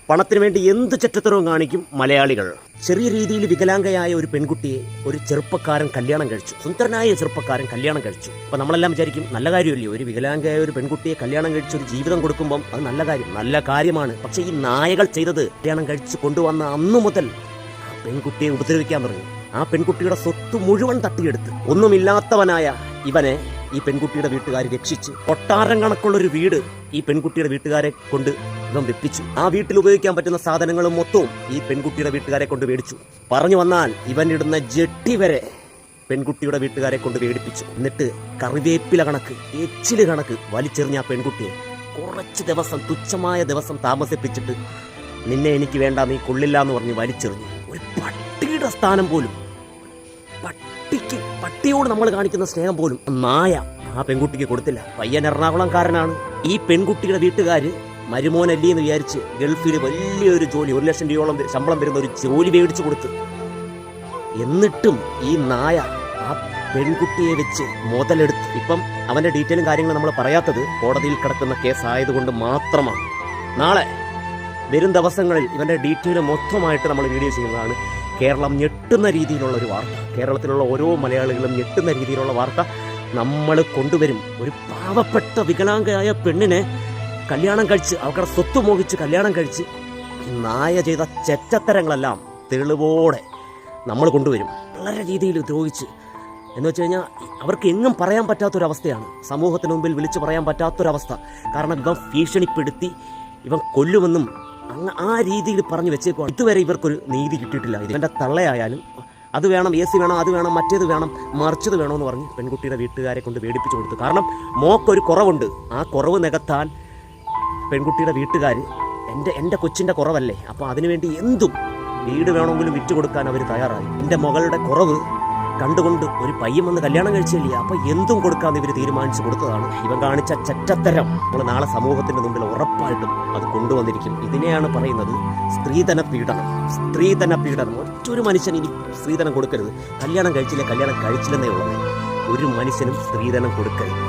പണത്തിന് വേണ്ടി എന്ത് ചെറ്റത്തരവും കാണിക്കും മലയാളികൾ. ചെറിയ രീതിയിൽ വികലാംഗയായ ഒരു പെൺകുട്ടിയെ ഒരു ചെറുപ്പക്കാരൻ കല്യാണം കഴിച്ചു. സുന്ദരനായ ചെറുപ്പക്കാരൻ കല്യാണം കഴിച്ചു. അപ്പൊ നമ്മളെല്ലാം വിചാരിക്കും നല്ല കാര്യമല്ലേ, ഒരു വികലാംഗയായ ഒരു പെൺകുട്ടിയെ കല്യാണം കഴിച്ച് ഒരു ജീവിതം കൊടുക്കുമ്പോൾ അത് നല്ല കാര്യമാണ്. പക്ഷെ ഈ നായകൾ ചെയ്തത് കല്യാണം കഴിച്ച് കൊണ്ടുവന്ന അന്നു മുതൽ ആ പെൺകുട്ടിയെ ഉപദ്രവിക്കാൻ തുടങ്ങി. ആ പെൺകുട്ടിയുടെ സ്വത്ത് മുഴുവൻ തട്ടിയെടുത്ത് ഒന്നുമില്ലാത്തവനായ ഇവനെ ഈ പെൺകുട്ടിയുടെ വീട്ടുകാർ രക്ഷിച്ച് കൊട്ടാരം കണക്കുള്ളൊരു വീട് ഈ പെൺകുട്ടിയുടെ വീട്ടുകാരെ കൊണ്ട് ഇവൻ വെപ്പിച്ചു. ആ വീട്ടിൽ ഉപയോഗിക്കാൻ പറ്റുന്ന സാധനങ്ങളും മൊത്തവും ഈ പെൺകുട്ടിയുടെ വീട്ടുകാരെ കൊണ്ട് മേടിച്ചു. പറഞ്ഞു വന്നാൽ ഇവൻ ഇടുന്ന ജെട്ടി വരെ പെൺകുട്ടിയുടെ വീട്ടുകാരെ കൊണ്ട് മേടിപ്പിച്ചു. എന്നിട്ട് കറിവേപ്പില കണക്ക് എച്ചില് കണക്ക് വലിച്ചെറിഞ്ഞ ആ പെൺകുട്ടിയെ കുറച്ച് ദിവസം, തുച്ഛമായ ദിവസം താമസിപ്പിച്ചിട്ട് നിന്നെ എനിക്ക് വേണ്ട, നീ കൊള്ളില്ല എന്ന് പറഞ്ഞ് വലിച്ചെറിഞ്ഞു. ഒരു പട്ടിയുടെ സ്ഥാനം പോലും, പട്ടിയോട് നമ്മൾ കാണിക്കുന്ന സ്നേഹം പോലും നായ ആ പെൺകുട്ടിക്ക് കൊടുത്തില്ല. പയ്യൻ എറണാകുളംകാരനാണ്. ഈ പെൺകുട്ടിയുടെ വീട്ടുകാര് മരുമോനല്ലേ എന്ന് വിചാരിച്ച് ഗൾഫിൽ വലിയൊരു ജോലി, 1 ലക്ഷം രൂപയോളം ശമ്പളം വരുന്ന ഒരു ജോലി മേടിച്ചു കൊടുത്ത്, എന്നിട്ടും ഈ നായ ആ പെൺകുട്ടിയെ വെച്ച് മുതലെടുത്ത്. ഇപ്പം അവന്റെ ഡീറ്റെയിലും കാര്യങ്ങളും നമ്മൾ പറയാത്തത് കോടതിയിൽ കിടക്കുന്ന കേസ് ആയതുകൊണ്ട് മാത്രമാണ്. നാളെ വരും ദിവസങ്ങളിൽ ഇവന്റെ ഡീറ്റെയിൽ മൊത്തമായിട്ട് നമ്മൾ വീഡിയോ ചെയ്യുന്നതാണ്. കേരളം ഞെട്ടുന്ന രീതിയിലുള്ള ഒരു വാർത്ത, കേരളത്തിലുള്ള ഓരോ മലയാളികളും ഞെട്ടുന്ന രീതിയിലുള്ള വാർത്ത നമ്മൾ കൊണ്ടുവരും. ഒരു പാവപ്പെട്ട വികലാംഗയായ പെണ്ണിനെ കല്യാണം കഴിച്ച്, അവരുടെ സ്വത്ത് മോഹിച്ച് കല്യാണം കഴിച്ച് നായ ചെയ്ത ചെറ്റത്തരങ്ങളെല്ലാം തെളിവോടെ നമ്മൾ കൊണ്ടുവരും. വളരെ രീതിയിൽ ദ്രോഹിച്ച് എന്ന് വെച്ച് കഴിഞ്ഞാൽ അവർക്ക് എങ്ങും പറയാൻ പറ്റാത്തൊരവസ്ഥയാണ്, സമൂഹത്തിന് മുമ്പിൽ വിളിച്ചു പറയാൻ പറ്റാത്തൊരവസ്ഥ. കാരണം ഇവൻ ഭീഷണിപ്പെടുത്തി ഇവൻ കൊല്ലുമെന്നും ആ രീതിയിൽ പറഞ്ഞു വെച്ചേക്കുവാണ്. ഇതുവരെ ഇവർക്കൊരു നീതി കിട്ടിയിട്ടില്ല. ഇവൻ്റെ തള്ളയായാലും അത് വേണം, AC വേണം, അത് വേണം, മറ്റേത് വേണം, മറിച്ചത് വേണമെന്ന് പറഞ്ഞ് പെൺകുട്ടിയുടെ വീട്ടുകാരെ കൊണ്ട് വേടിപ്പിച്ചു കൊടുത്തു. കാരണം മോക്കൊരു കുറവുണ്ട്, ആ കുറവ് നികത്താൻ പെൺകുട്ടിയുടെ വീട്ടുകാർ എൻ്റെ കൊച്ചിൻ്റെ കുറവല്ലേ, അപ്പോൾ അതിനുവേണ്ടി എന്തും വീട് വേണമെങ്കിലും വിറ്റ് കൊടുക്കാൻ അവർ തയ്യാറായി. എൻ്റെ മകളുടെ കുറവ് കണ്ടുകൊണ്ട് ഒരു പയ്യൻ വന്ന് കല്യാണം കഴിച്ചില്ല, അപ്പോൾ എന്തും കൊടുക്കാമെന്ന് ഇവർ തീരുമാനിച്ചു കൊടുത്തതാണ്. ഇവൻ കാണിച്ച ചെറ്റത്തരം നമ്മൾ നാളെ സമൂഹത്തിൻ്റെ മുമ്പിൽ ഉറപ്പായിട്ടും അത് കൊണ്ടുവന്നിരിക്കും. ഇതിനെയാണ് പറയുന്നത് സ്ത്രീധന പീഡനം. സ്ത്രീധന പീഡനം. ഒറ്റൊരു മനുഷ്യൻ ഇനി സ്ത്രീധനം കൊടുക്കരുത്. കല്യാണം കഴിച്ചില്ലെന്നേ ഉള്ളത്. ഒരു മനുഷ്യനും സ്ത്രീധനം കൊടുക്കരുത്.